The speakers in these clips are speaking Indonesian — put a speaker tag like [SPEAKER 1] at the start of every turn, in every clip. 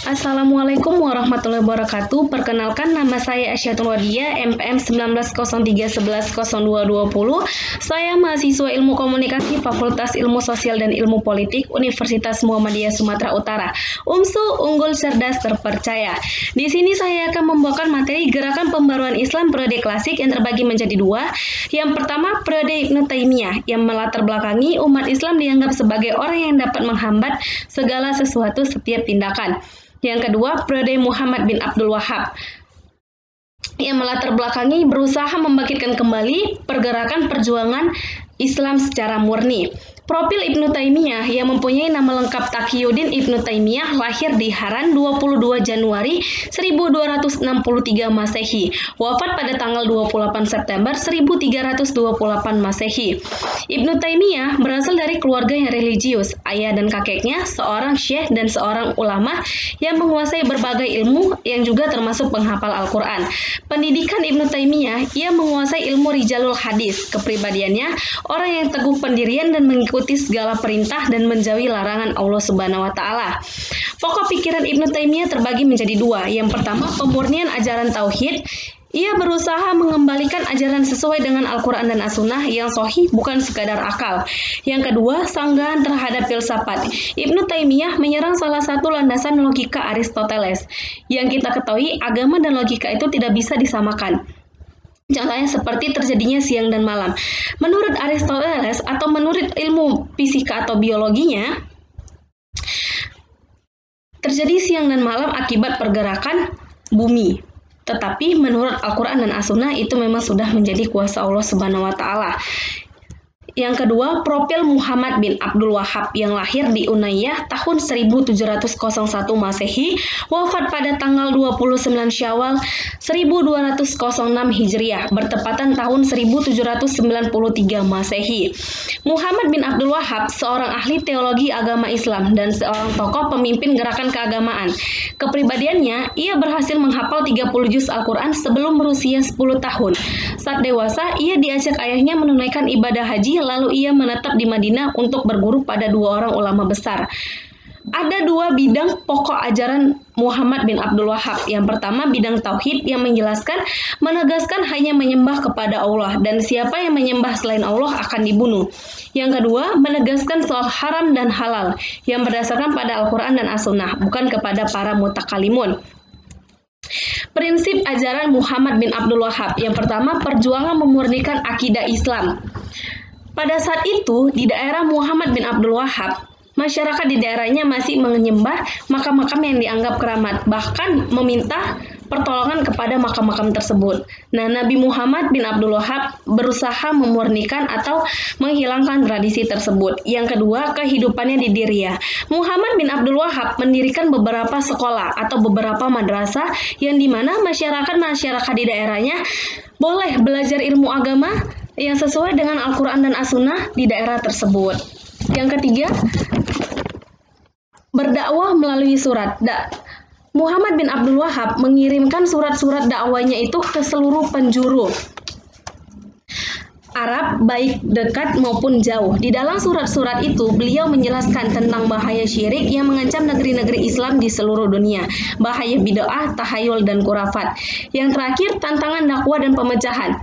[SPEAKER 1] Assalamualaikum warahmatullahi wabarakatuh. Perkenalkan, nama saya Asyatul Wadia, MPM 1903110220. Saya mahasiswa Ilmu Komunikasi Fakultas Ilmu Sosial dan Ilmu Politik Universitas Muhammadiyah Sumatera Utara. UMSU, unggul, cerdas, terpercaya. Di sini saya akan membawakan materi Gerakan Pembaruan Islam periode klasik yang terbagi menjadi dua. Yang pertama, periode Ibnu Taimiyah yang melatar belakangi umat Islam dianggap sebagai orang yang dapat menghambat segala sesuatu setiap tindakan. Yang kedua, periode Muhammad bin Abdul Wahhab yang melatar belakangi berusaha membangkitkan kembali pergerakan perjuangan Islam secara murni. Profil Ibnu Taimiyah yang mempunyai nama lengkap Taqiyuddin Ibnu Taimiyah lahir di Haran 22 Januari 1263 Masehi, wafat pada tanggal 28 September 1328 Masehi. Ibnu Taimiyah berasal dari keluarga yang religius. Ayah dan kakeknya seorang syekh dan seorang ulama yang menguasai berbagai ilmu yang juga termasuk penghafal Al-Quran. Pendidikan Ibnu Taimiyah, ia menguasai ilmu rijalul hadis. Kepribadiannya, orang yang teguh pendirian dan mengikuti segala perintah dan menjauhi larangan Allah Subhanahu wa Ta'ala. Pokok pikiran Ibnu Taimiyah terbagi menjadi dua. Yang pertama, pemurnian ajaran tauhid. Ia berusaha mengembalikan ajaran sesuai dengan Al-Quran dan As-Sunnah yang sahih, bukan sekadar akal. Yang kedua, sanggahan terhadap filsafat. Ibnu Taimiyah menyerang salah satu landasan logika Aristoteles. Yang kita ketahui, agama dan logika itu tidak bisa disamakan. Contohnya seperti terjadinya siang dan malam. Menurut Aristoteles atau menurut ilmu fisika atau biologinya, terjadi siang dan malam akibat pergerakan bumi. Tetapi menurut Al-Quran dan As-Sunnah itu memang sudah menjadi kuasa Allah Subhanahu wa Ta'ala. Yang kedua, profil Muhammad bin Abdul Wahhab yang lahir di Unayyah tahun 1701 Masehi, wafat pada tanggal 29 Syawal 1206 Hijriah, bertepatan tahun 1793 Masehi. Muhammad bin Abdul Wahhab seorang ahli teologi agama Islam dan seorang tokoh pemimpin gerakan keagamaan. Kepribadiannya, ia berhasil menghafal 30 juz Al-Quran sebelum berusia 10 tahun. Saat dewasa, ia diajak ayahnya menunaikan ibadah haji, lalu ia menetap di Madinah untuk berguru pada dua orang ulama besar. Ada dua bidang pokok ajaran Muhammad bin Abdul Wahhab. Yang pertama, bidang tauhid yang menjelaskan, menegaskan hanya menyembah kepada Allah dan siapa yang menyembah selain Allah akan dibunuh. Yang kedua, menegaskan soal haram dan halal yang berdasarkan pada Al-Quran dan As-Sunnah, bukan kepada para mutakalimun. Prinsip ajaran Muhammad bin Abdul Wahhab. Yang pertama, perjuangan memurnikan akidah Islam. Pada saat itu, di daerah Muhammad bin Abdul Wahhab, masyarakat di daerahnya masih menyembah makam-makam yang dianggap keramat, bahkan meminta pertolongan kepada makam-makam tersebut. Nah, Nabi Muhammad bin Abdul Wahhab berusaha memurnikan atau menghilangkan tradisi tersebut. Yang kedua, kehidupannya di Diriyah. Muhammad bin Abdul Wahhab mendirikan beberapa sekolah atau beberapa madrasah yang dimana masyarakat di daerahnya boleh belajar ilmu agama yang sesuai dengan Al-Quran dan As-Sunnah di daerah tersebut. Yang ketiga, berdakwah melalui surat. Muhammad bin Abdul Wahhab mengirimkan surat-surat dakwanya itu ke seluruh penjuru Arab, baik dekat maupun jauh. Di dalam surat-surat itu, beliau menjelaskan tentang bahaya syirik yang mengancam negeri-negeri Islam di seluruh dunia, bahaya bid'ah, tahayul, dan khurafat. Yang terakhir, tantangan dakwah dan pemecahan.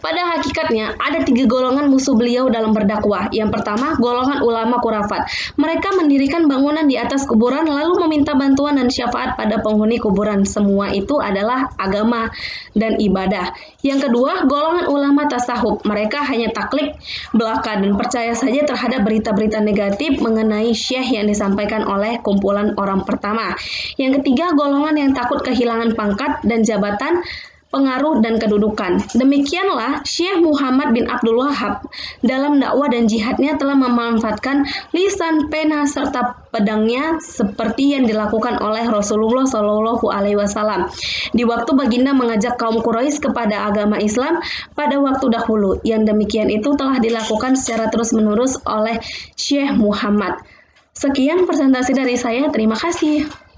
[SPEAKER 1] Pada hakikatnya, ada tiga golongan musuh beliau dalam berdakwah. Yang pertama, golongan ulama khurafat. Mereka mendirikan bangunan di atas kuburan lalu meminta bantuan dan syafaat pada penghuni kuburan. Semua itu adalah agama dan ibadah. Yang kedua, golongan ulama tasawuf. Mereka hanya taklid belaka dan percaya saja terhadap berita-berita negatif mengenai syekh yang disampaikan oleh kumpulan orang pertama. Yang ketiga, golongan yang takut kehilangan pangkat dan jabatan, pengaruh dan kedudukan. Demikianlah Syekh Muhammad bin Abdul Wahhab dalam dakwah dan jihadnya telah memanfaatkan lisan, pena, serta pedangnya seperti yang dilakukan oleh Rasulullah Shallallahu Alaihi Wasallam di waktu baginda mengajak kaum Quraisy kepada agama Islam pada waktu dahulu. Yang demikian itu telah dilakukan secara terus-menerus oleh Syekh Muhammad. Sekian presentasi dari saya. Terima kasih.